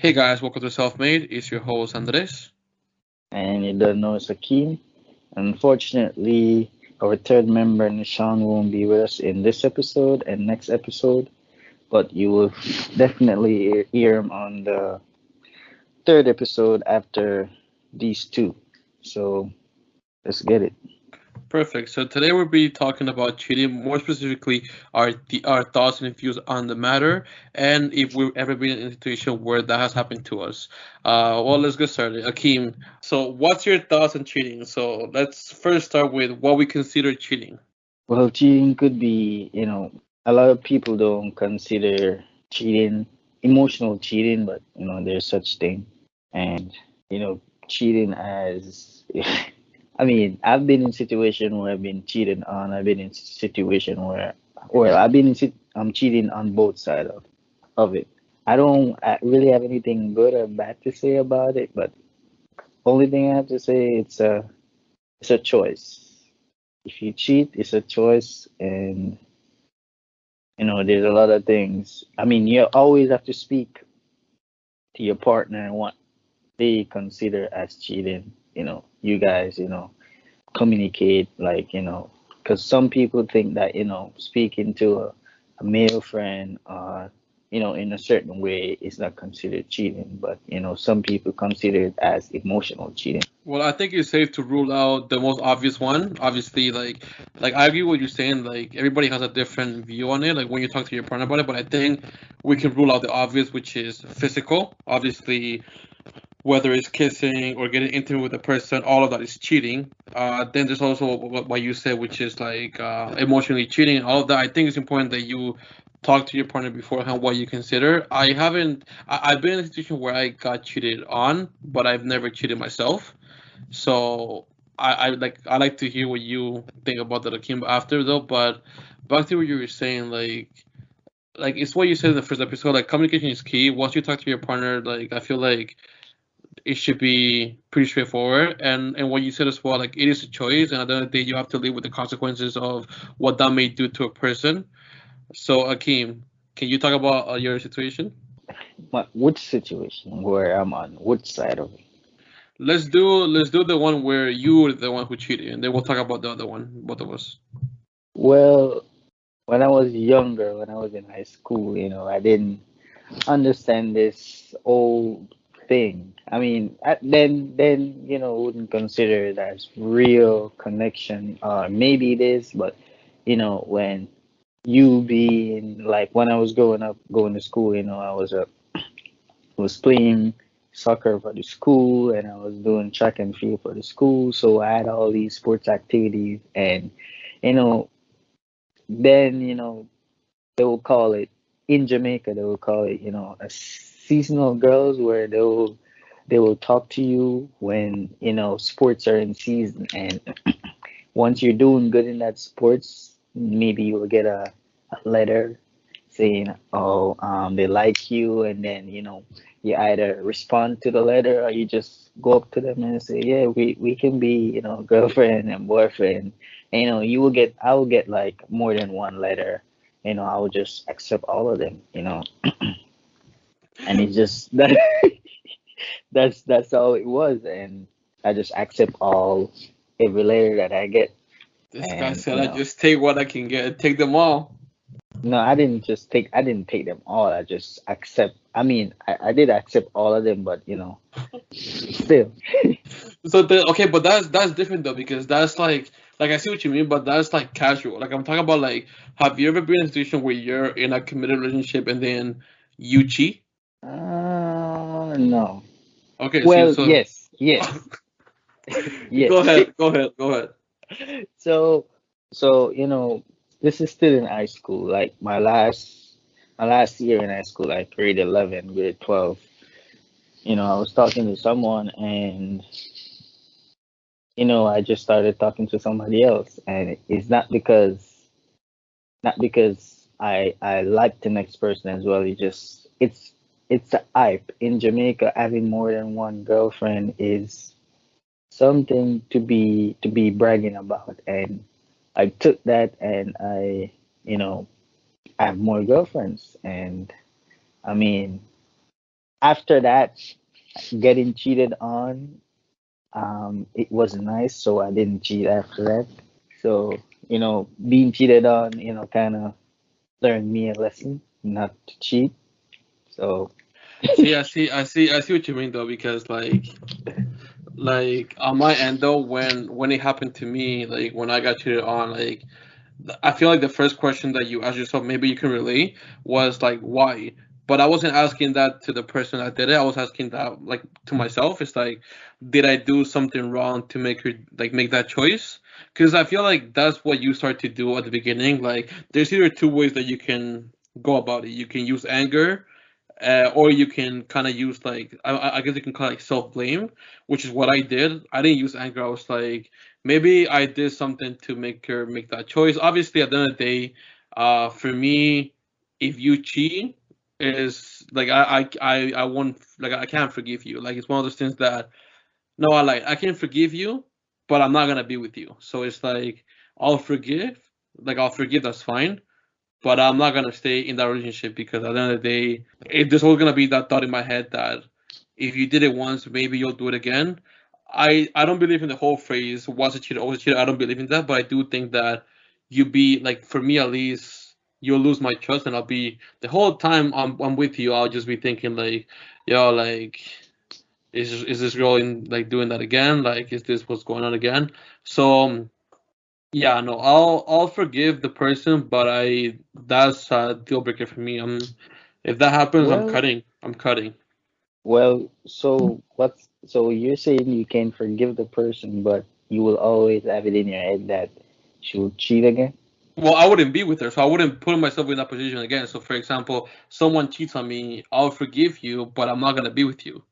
Hey guys, welcome to Self Made. It's your host Andres. And you don't know it's Akeem. Unfortunately, our third member, Nishan, won't be with us in this episode and next episode, but you will definitely hear him on the third episode after these two. So let's get it. Perfect. So today we'll be talking about cheating, more specifically our thoughts and views on the matter, and if we've ever been in a situation where that has happened to us. Well, let's get started. Akeem, so what's your thoughts on cheating? So let's first start with what we consider cheating. Well, cheating could be, a lot of people don't consider cheating emotional cheating, but there's such thing. And cheating as I mean, I've been in situation where I've been cheated on. I've been in situation where, well, I'm cheating on both sides of it. I don't really have anything good or bad to say about it, but only thing I have to say it's a choice. If you cheat, it's a choice, and there's a lot of things. I mean, you always have to speak to your partner and what they consider as cheating. You guys, communicate like because some people think that speaking to a male friend in a certain way is not considered cheating, but some people consider it as emotional cheating. Well, I think it's safe to rule out the most obvious one. Obviously, like I agree with what you're saying. Like everybody has a different view on it. Like when you talk to your partner about it, but I think we can rule out the obvious, which is physical. Obviously, whether it's kissing or getting intimate with a person, all of that is cheating. Then there's also what you said, which is like emotionally cheating. All of that, I think it's important that you talk to your partner beforehand what you consider. I haven't. I've been in a situation where I got cheated on, but I've never cheated myself. So I like to hear what you think about that Akim after though. But back to what you were saying, like it's what you said in the first episode. Like communication is key. Once you talk to your partner, like I feel like it should be pretty straightforward. And what you said as well, like it is a choice, and at the end of the day, you have to live with the consequences of what that may do to a person. So Akeem, can you talk about your situation? Which situation where I'm on which side of it? Let's do the one where you were the one who cheated, and then we'll talk about the other one, both of us. Well, when I was younger, when I was in high school, I didn't understand this old thing. I mean, then wouldn't consider it as real connection. Maybe it is, but when you being like when I was growing up, going to school, I was playing soccer for the school, and I was doing track and field for the school. So I had all these sports activities, and you know, then they will call it in Jamaica. They will call it a seasonal girls, where they will talk to you when sports are in season, and once you're doing good in that sports, maybe you will get a letter saying, oh, they like you, and then you either respond to the letter, or you just go up to them and say, yeah, we can be girlfriend and boyfriend. And, I will get like more than one letter. I will just accept all of them. And it's just that that's all it was, and I just accept all every letter that I get. This guy And said, "I just take what I can get, take them all." no, I didn't take them all. I just accept. I mean, I did accept all of them, but still. So okay, but that's different though because that's like I see what you mean, but that's like casual. Like I'm talking about like, have you ever been in a situation where you're in a committed relationship and then you cheat? No. Okay, see, Well, so yes, yes, go yes. ahead, go ahead, go ahead. So, so this is still in high school. Like my last year in high school, like grade 11, grade 12. I was talking to someone, and I just started talking to somebody else, and it's not because I like the next person as well. It's a hype in Jamaica. Having more than one girlfriend is something to be bragging about, and I took that, and I you know have more girlfriends, and I mean, after that, getting cheated on, it was nice, so I didn't cheat after that. So, being cheated on, kind of learned me a lesson not to cheat. So, See, I see what you mean though, because like on my end though, when it happened to me, like when I got cheated on, like I feel like the first question that you asked yourself, maybe you can relate, was like why. But I wasn't asking that to the person that did it. I was asking that like to myself. It's like, did I do something wrong to make that choice? Because I feel like that's what you start to do at the beginning. Like, there's either two ways that you can go about it. You can use anger, or you can kind of use like I guess you can call it like self blame, which is what I did. I didn't use anger. I was like, maybe I did something to make her make that choice. Obviously, at the end of the day, for me, if you cheat, is like I won't, like I can't forgive you. Like it's one of those things that, no, I can forgive you, but I'm not gonna be with you. So it's like I'll forgive, I'll forgive. That's fine, but I'm not gonna stay in that relationship, because at the end of the day, there's always gonna be that thought in my head that if you did it once, maybe you'll do it again. I don't believe in the whole phrase "once a cheater, always a cheater." I don't believe in that, but I do think that you be like, for me at least, you'll lose my trust, and I'll be the whole time I'm with you. I'll just be thinking like, yo, like, is this girl in like doing that again? Like, is this what's going on again? So yeah, no, I'll forgive the person, but I that's a deal breaker for me. If that happens, I'm well, cutting. I'm cutting. so you're saying you can forgive the person, but you will always have it in your head that she will cheat again? Well, I wouldn't be with her, so I wouldn't put myself in that position again. So, for example, someone cheats on me, I'll forgive you, but I'm not gonna be with you.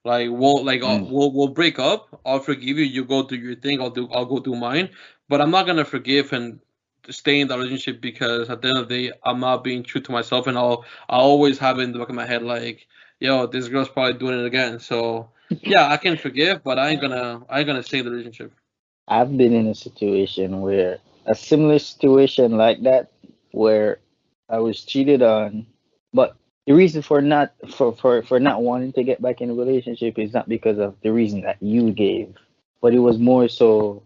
Like Mm. we'll break up. I'll forgive you. You go do your thing. I'll go do mine. But I'm not gonna forgive and stay in that relationship, because at the end of the day, I'm not being true to myself, and I'll always have it in the back of my head like, yo, this girl's probably doing it again. So yeah, I can forgive, but I ain't gonna stay in the relationship. I've been in a situation where a similar situation like that, where I was cheated on, but the reason for not wanting to get back in a relationship is not because of the reason that you gave, but it was more so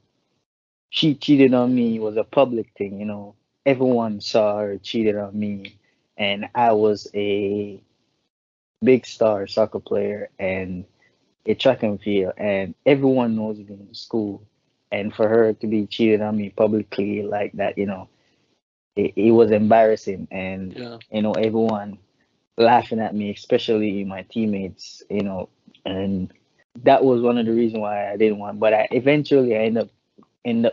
she cheated on me. It was a public thing, everyone saw her cheated on me, and I was a big star soccer player and a track and field, and everyone knows me in school. And for her to be cheated on me publicly like that, it was embarrassing. And, Yeah. everyone laughing at me, especially my teammates, and that was one of the reasons why I didn't want. But I end up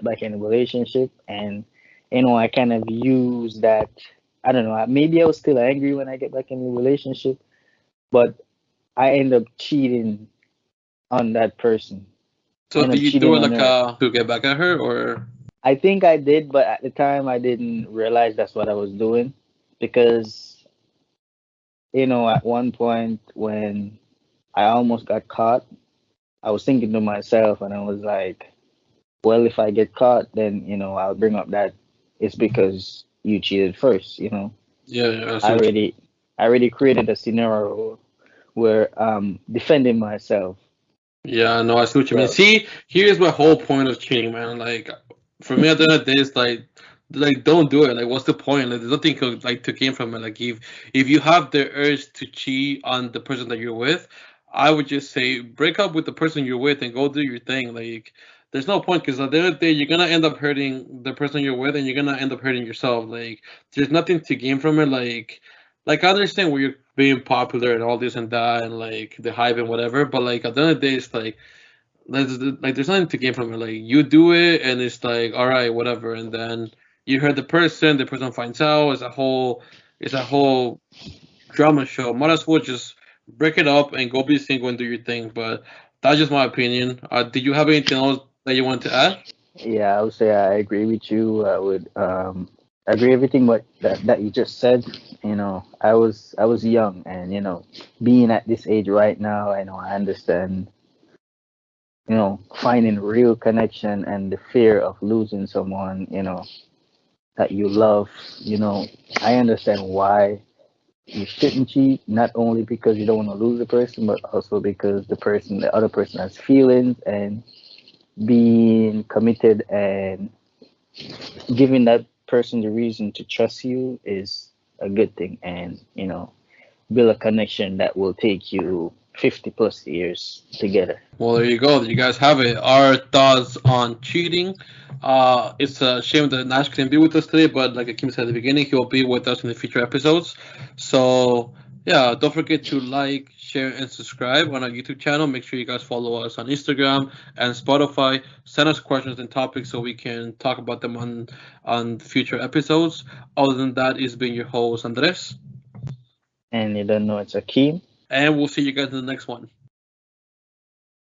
back in a relationship, and I kind of used that. I don't know. Maybe I was still angry when I get back in the relationship, but I end up cheating on that person. I So end do up you do cheating it on like her. to get back at her, or? I think I did, but at the time I didn't realize that's what I was doing because, at one point when I almost got caught, I was thinking to myself and I was like, well, if I get caught, then, I'll bring up that it's because you cheated first. Yeah, yeah, I see I what you mean. already, I already created a scenario where I'm defending myself. Yeah, no, I see what you mean. So, See, here's my whole point of cheating, man. Like, for me, at the end of the day, it's like don't do it. Like, what's the point? Like, there's nothing to gain from it. Like, if you have the urge to cheat on the person that you're with, I would just say break up with the person you're with and go do your thing. Like, there's no point, because at the end of the day, you're gonna end up hurting the person you're with, and you're gonna end up hurting yourself. Like, there's nothing to gain from it. Like I understand where you're being popular and all this and that, and like the hype and whatever, but like at the end of the day, it's like there's nothing to gain from it. Like, you do it, and it's like, all right, whatever, and then you hurt the person finds out. It's a whole drama show. Might as well just break it up and go be single and do your thing. But that's just my opinion. Did you have anything else that you wanted to add? yeah, I would say I agree with you. I would agree everything what that you just said. I was young, and being at this age right now, I understand, finding real connection and the fear of losing someone, that you love, you know, I understand why. you shouldn't cheat, not only because you don't want to lose the person, but also because the other person has feelings, and being committed and giving that person the reason to trust you is a good thing. And, build a connection that will take you 50 plus years together. Well, there you go. You guys have it. Our thoughts on cheating. It's a shame that Nash couldn't be with us today, but like Akim said at the beginning, he'll be with us in the future episodes. So, yeah, don't forget to like, share, and subscribe on our YouTube channel. Make sure you guys follow us on Instagram and Spotify. Send us questions and topics so we can talk about them on future episodes. Other than that, it's been your host, Andres. And you don't know it's a key. And we'll see you guys in the next one.